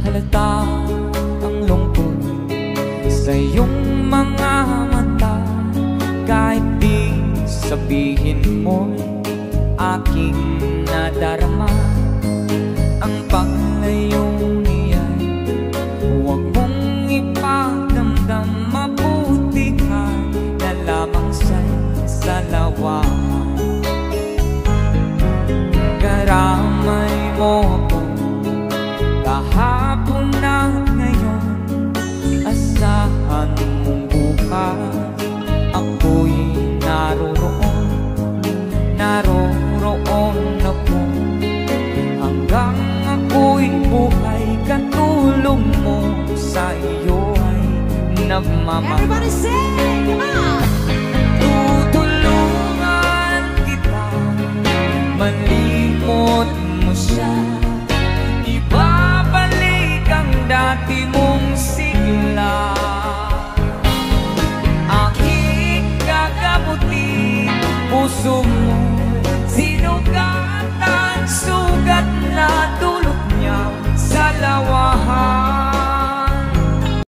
halata ang lungkot sa iyong mga mata. Kahit di sabihin mo'y aking nadarama. Ang paglayong iyan huwag mong ipagdamdam. Mabuti ka na lamang sa'y salawahan. Karamay mo ako kahapon at ngayon. Asahan mong bukas ako'y naroroon. Naroroon ako hanggang ako'y buhay. Katulong mo sa iyo ay nagmamahal. Everybody sing! Come on! Tutulungan kita, malimot mo siya. Ibabalik ang dati mong sigla. Aking gagamutin puso mo